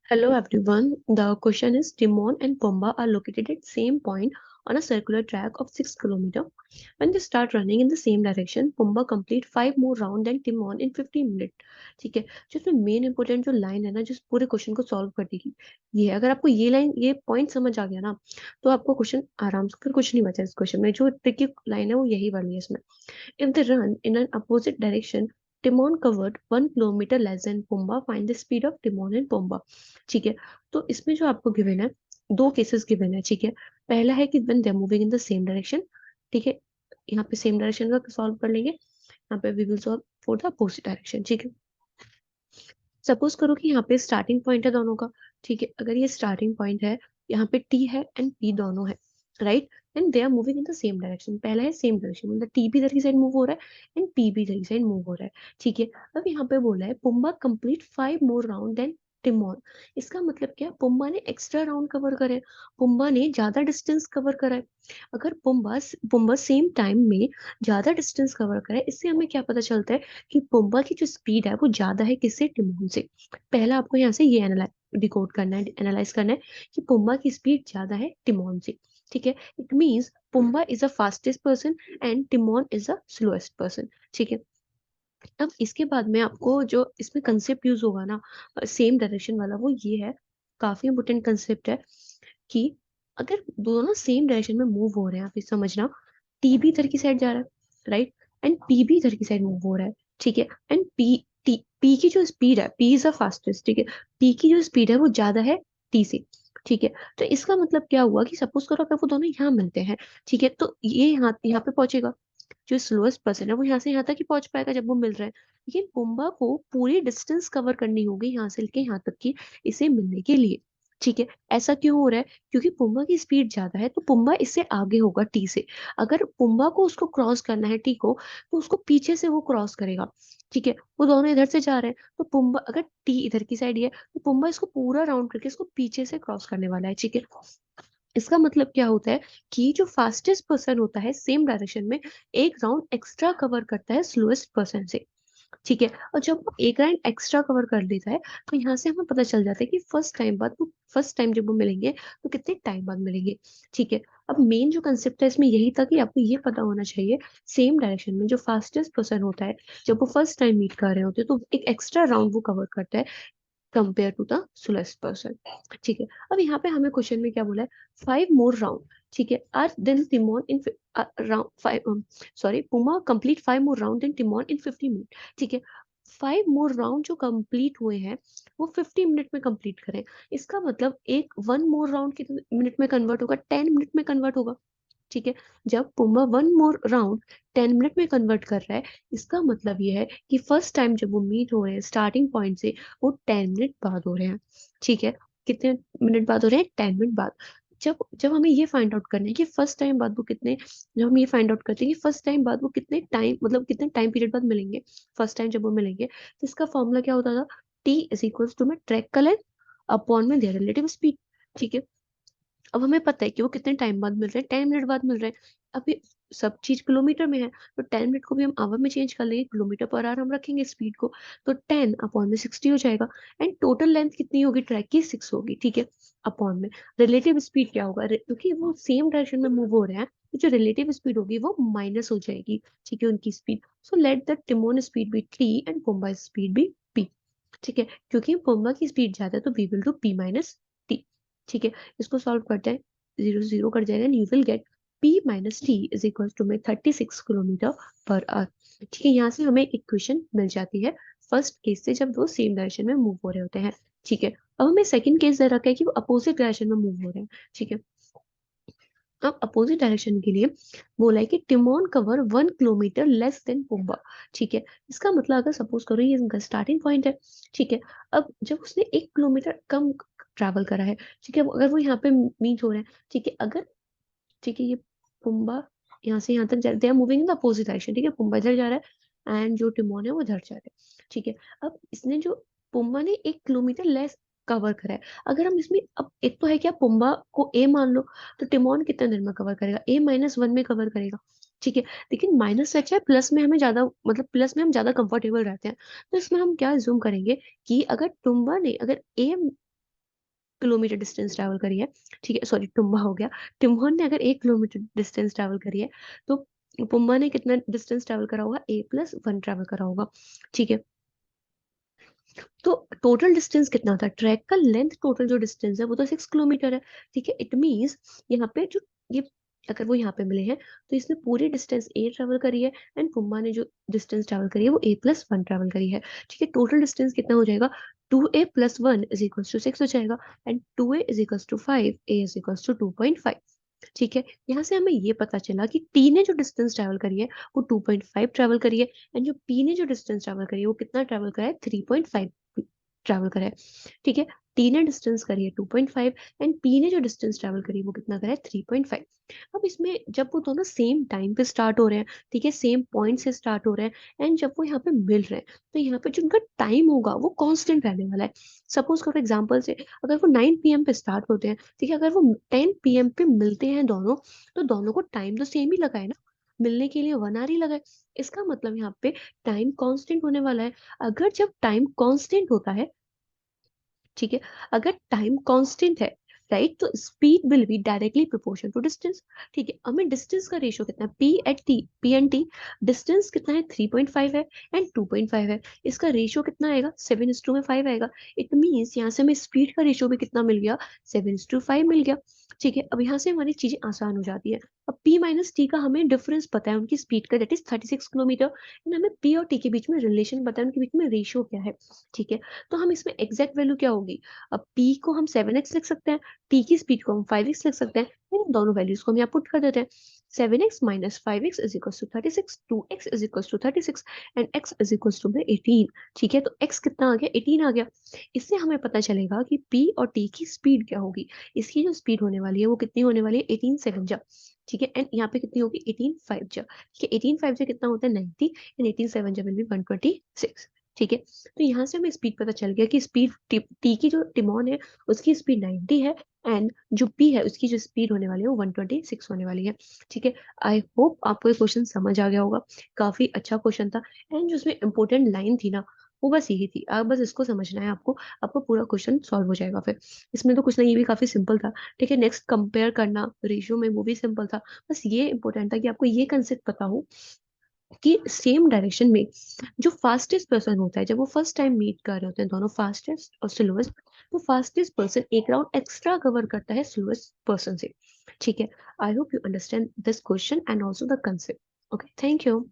Hello everyone. The question is Timon and Pumbaa are located at same point on a circular track of 6 kilometers. When they start running in the same direction, Pumbaa complete 5 more round than Timon in 15 minutes. ठीक है, जो इसमें main important जो line है ना, जो इस पूरे क्वेश्चन को सॉल्व कर देगी, ये है। अगर आपको ये लाइन, ये पॉइंट समझ आ गया ना, तो आपको क्वेश्चन आराम से, फिर कुछ नहीं बचा इस क्वेश्चन में। जो ट्रिकी लाइन है वो यही वाली है इसमें। If they run in an opposite direction, Timon covered 1 kilometer less than Pumbaa. Find the speed of Timon and Pumbaa. ठीक है, तो इसमें जो आपको गिवन है, दो केसेस गिवन है। ठीक है, पहला है कि when they are moving in the same direction। ठीक है, यहाँ पे सेम डायरेक्शन का सॉल्व कर लेंगे। यहाँ पे we will solve for the opposite direction। ठीक है, सपोज करो कि यहाँ पे स्टार्टिंग पॉइंट है दोनों का। ठीक है, अगर ये स्टार्टिंग पॉइंट है, यहाँ पे टी है एंड पी दोनों है, right, and they are moving in the same direction. पहला है सेम डायरेक्शन, मतलब टी भी इधर की साइड मूव हो रहा है एंड पी भी इधर की साइड मूव हो रहा है। ठीक है, अब यहाँ पे बोला है Pumbaa complete 5 more round then Timon. इसका मतलब क्या, पुम्बा ने एक्स्ट्रा राउंड कवर करे, पुम्बा ने ज्यादा डिस्टेंस कवर करा है। अगर पुम्बा पुम्बा सेम टाइम में ज्यादा डिस्टेंस कवर करे, इससे हमें क्या पता चलता है कि पुम्बा की जो स्पीड है वो ज्यादा है किससे, टिमोन से। पहला आपको यहाँ से ये एनालाइज डिकोड करना है, एनालाइज करना है कि पुम्बा की स्पीड ज्यादा है टिमोन से। ठीक है, it means Pumbaa is the fastest person and Timon is the slowest person. ठीक है, अब इसके बाद में आपको जो इसमें कंसेप्ट यूज होगा ना, सेम डायरेक्शन वाला, वो ये है, काफी इंपोर्टेंट कंसेप्ट है कि अगर दोनों सेम डायरेक्शन में मूव हो रहे हैं, आप ये समझना, टी भी इधर की साइड जा रहा है, राइट, एंड पी भी इधर की साइड मूव हो रहा है। ठीक है, एंड पी की जो स्पीड है, पी इज द फास्टेस्ट। ठीक है, पी की जो स्पीड है वो ज्यादा है टी से। ठीक है, तो इसका मतलब क्या हुआ कि सपोज करो अगर वो दोनों यहाँ मिलते हैं, ठीक है, तो ये यहाँ पे पहुंचेगा। जो स्लोएस्ट पर्सन है वो यहाँ से यहाँ तक ही पहुंच पाएगा जब वो मिल रहा है। लेकिन पुम्बा को पूरी डिस्टेंस कवर करनी होगी यहाँ से लेके यहाँ तक की, इसे मिलने के लिए। ठीक है, ऐसा क्यों हो रहा है, क्योंकि पुम्बा की स्पीड ज्यादा है, तो पुम्बा इससे आगे होगा टी से। अगर पुम्बा को उसको क्रॉस करना है टी को, तो उसको पीछे से वो क्रॉस करेगा। ठीक है, वो दोनों इधर से जा रहे हैं, तो पुम्बा, अगर टी इधर की साइड है, तो पुम्बा इसको पूरा राउंड करके इसको पीछे से क्रॉस करने वाला है। ठीक है, इसका मतलब क्या होता है कि जो फास्टेस्ट पर्सन होता है सेम डायरेक्शन में, एक राउंड एक्स्ट्रा कवर करता है स्लोएस्ट पर्सन से। ठीक है, और जब वो एक राउंड एक्स्ट्रा कवर कर लेता है, तो यहाँ से हमें पता चल जाता है कि फर्स्ट टाइम जब वो मिलेंगे तो कितने टाइम बाद मिलेंगे। ठीक है, अब मेन जो कंसेप्ट है इसमें यही था कि आपको ये पता होना चाहिए, सेम डायरेक्शन में जो फास्टेस्ट पर्सन होता है, जब वो फर्स्ट टाइम मीट कर रहे होते हैं, तो एक एक्स्ट्रा राउंड वो कवर करता है compare to the slowest person. ठीक है, अब यहाँ पे हमें क्वेश्चन में क्या बोला है, 5 more राउंड। ठीक है, or then Timon in round five, sorry, Puma complete 5 more round then Timon in 50 minute. ठीक है, 5 more राउंड जो कंप्लीट हुए हैं वो 50 मिनट में कंप्लीट करें। इसका मतलब एक 1 more राउंड कितने मिनट में कन्वर्ट होगा, 10 मिनट में कन्वर्ट होगा। ठीक है, जब पुम्बा 1 more राउंड 10 मिनट में कन्वर्ट कर रहा है, इसका मतलब ये है कि फर्स्ट टाइम जब वो मीट हो रहे हैं स्टार्टिंग पॉइंट से, वो 10 मिनट बाद हो रहे हैं। ठीक है, कितने मिनट बाद हो रहे हैं, 10 मिनट बाद। जब जब हमें ये फाइंड आउट करना है कि फर्स्ट टाइम बाद वो कितने, जब हम ये फाइंड आउट करते हैं कि फर्स्ट टाइम बाद वो कितने टाइम, मतलब कितने टाइम पीरियड बाद मिलेंगे, फर्स्ट टाइम जब वो मिलेंगे, तो इसका फॉर्मूला क्या होता था, टी इज इक्वल्स टू में ट्रैक का लेंथ अपॉन में देयर रिलेटिव स्पीड। ठीक है, अब हमें पता है कि वो कितने टाइम बाद मिल रहे हैं, 10 मिनट बाद मिल रहे हैं। अब ये सब चीज किलोमीटर में है, तो 10 मिनट को भी हम आवर में चेंज कर लेंगे, किलोमीटर पर आवर हम रखेंगे स्पीड को, तो 10 अपॉन में 60 हो जाएगा। एंड टोटल लेंथ कितनी होगी ट्रैक की, 6 होगी। ठीक है, अपॉन में रिलेटिव स्पीड क्या होगा, क्योंकि वो सेम डायरेक्शन में मूव हो रहे हैं, तो जो रिलेटिव स्पीड होगी वो माइनस हो जाएगी। ठीक है, उनकी speed. So let the Timon speed be T and Pumbaa speed be P. ठीक है, क्योंकि पुम्बा की स्पीड ज्यादा है तो we will do P minus T. ठीक है, इसको सॉल्व करते हैं, जीरो से जीरो कट जाएगा, you will get P minus T is equal to में 36 किलोमीटर पर आवर। ठीक है, यहाँ से हमें एक इक्वेशन मिल जाती है फर्स्ट केस से, जब दो सेम डायरेक्शन में मूव हो रहे होते हैं। ठीक है, अब हमें सेकंड केस दे रखा है कि वो अपोजिट डायरेक्शन में मूव हो रहे हैं। ठीक है, अब अपोजिट डायरेक्शन के लिए बोला है कि Timon cover 1 kilometre less than Pumbaa. ठीक है, इसका मतलब अगर सपोज करो ये इनका स्टार्टिंग पॉइंट है। ठीक है, अब जब उसने 1 किलोमीटर कम ट्रैवल करा है, ठीक है, अगर वो यहाँ पे मीट हो रहे हैं, ठीक है, अगर, ठीक है, ये पुम्बा यहाँ से यहाँ तक जा, they are moving in the opposite direction. ठीक है, पुम्बा इधर जा रहा है एंड जो टिमोन है वो इधर जा रहा है। ठीक है, अब इसने जो, पुम्बा ने 1 किलोमीटर लेस कवर करा है। अगर हम इसमें, अब एक तो है क्या, पुम्बा को ए मान लो, तो टिमोन कितने देर में कवर करेगा, A-1 में कवर करेगा। ठीक है, लेकिन माइनस से अच्छा है प्लस में, हमें ज्यादा, मतलब प्लस में हम ज्यादा कंफर्टेबल रहते हैं। तो इसमें हम क्या ज्यूम करेंगे कि अगर टुम्बा ने, अगर ए किलोमीटर डिस्टेंस ट्रैवल करी है, ठीक है, सॉरी टुम्बा हो गया, टिमोन ने अगर 1 किलोमीटर डिस्टेंस ट्रैवल करी है, तो पुम्बा ने कितना डिस्टेंस ट्रैवल करा होगा, A+1 ट्रैवल करा होगा, ठीक है। तो टोटल डिस्टेंस कितना था, ट्रैक का लेंथ टोटल जो डिस्टेंस है वो तो 6 किलोमीटर है, ठीक है। इट मीन्स यहाँ पे जो ये अगर वो यहाँ पे मिले हैं, तो इसने पूरी डिस्टेंस ए ट्रेवल करी है, एंड पुम्बा ने जो डिस्टेंस ट्रेवल करी है वो A+1 ट्रेवल करी है, ठीक है। टोटल डिस्टेंस कितना हो जाएगा, 2A+1 = 6 हो जाएगा, एंड 2A = 5, A = 2.5, ठीक है। यहाँ से हमें ये पता चला कि टी ने जो डिस्टेंस ट्रेवल करी है वो 2.5 ट्रेवल करी है, एंड जो पी ने जो डिस्टेंस ट्रेवल करी है वो कितना ट्रेवल करा है, 3.5 ट्रैवल करा है, ठीक है। टी ने डिस्टेंस करी है 2.5, एंड पी ने जो डिस्टेंस ट्रैवल करी है वो कितना करा है, 3.5। अब इसमें जब वो दोनों सेम टाइम पे स्टार्ट हो रहे हैं, ठीक है, सेम पॉइंट से स्टार्ट हो रहे हैं, एंड जब वो यहाँ पे मिल रहे हैं, तो यहाँ पे जो उनका टाइम होगा वो कांस्टेंट रहने वाला है। सपोज करो एग्जांपल से, अगर वो 9 PM पे स्टार्ट होते हैं, ठीक है, अगर वो 10 PM पे मिलते हैं दोनों, तो दोनों को टाइम तो सेम ही लगा है ना, मिलने के लिए 1 आवर ही लगा है। इसका मतलब यहाँ पे टाइम कांस्टेंट होने वाला है। अगर जब टाइम कांस्टेंट होता है, ठीक है, अगर टाइम कांस्टेंट है, राइट, तो speed will be directly proportional to distance, ठीक है। हमें डिस्टेंस का रेशियो कितना है, P डिस्टेंस कितना है, 3.5 है, एंड 2.5 है, इसका रेशियो कितना आएगा, 7:5 आएगा। इट मीन्स यहाँ से हमें स्पीड का रेशियो भी कितना मिल गया, 7:5 मिल गया, ठीक है। अब यहाँ से हमारी चीजें आसान हो जाती है। अब P-T का हमें डिफरेंस पता है उनकी स्पीड का, दैट इज 36 किलोमीटर, एंड हमें P और T के बीच में रिलेशन पता है, उनके बीच में रेशियो क्या है, ठीक है। तो हम इसमें एग्जैक्ट वैल्यू क्या होगी, अब P को हम 7x लिख सकते हैं, T की स्पीड को हम 5x लिख सकते हैं, फिर इन दोनों वैल्यूज को हम यहाँ पुट कर देते हैं। 7x - 5x = 36, 2x = 36, and x = 18, ठीक है। तो x कितना आ गया, 18 आ गया। इससे हमें पता चलेगा कि P और T की स्पीड क्या होगी। इसकी जो स्पीड होने वाली है वो कितनी होने वाली है, 18 7 जा, ठीक है, एंड यहाँ पे कितनी होगी, 18 5 जा, ठीक है। 18 5 जा कितना होता है, 90, एंड 18 7 जा विल बी 126, ठीक है। तो यहाँ से हमें स्पीड पता चल गया कि स्पीड टी की जो टिमोन है उसकी स्पीड 90 है, एंड जो पी है उसकी जो स्पीड होने वाली है वो 126 होने वाली है, ठीक है। आई होप आपको ये क्वेश्चन समझ आ गया होगा, काफी अच्छा क्वेश्चन था, एंड जो उसमें इंपॉर्टेंट लाइन थी ना, वो बस यही थी, आप बस इसको समझना है आपको, आपको पूरा क्वेश्चन सॉल्व हो जाएगा फिर। इसमें तो कुछ नहीं, ये भी काफी सिंपल था, ठीक है। नेक्स्ट कंपेयर करना रेशियो में, वो भी सिंपल था। बस ये इंपॉर्टेंट था कि आपको ये कंसेप्ट पता हो कि सेम डायरेक्शन में जो फास्टेस्ट पर्सन होता है, जब वो फर्स्ट टाइम मीट कर रहे होते हैं दोनों, फास्टेस्ट और स्लोएस्ट, तो फास्टेस्ट पर्सन एक राउंड एक्स्ट्रा कवर करता है स्लोएस्ट पर्सन से, ठीक है। I hope you understand this question and also the concept. Okay, thank you.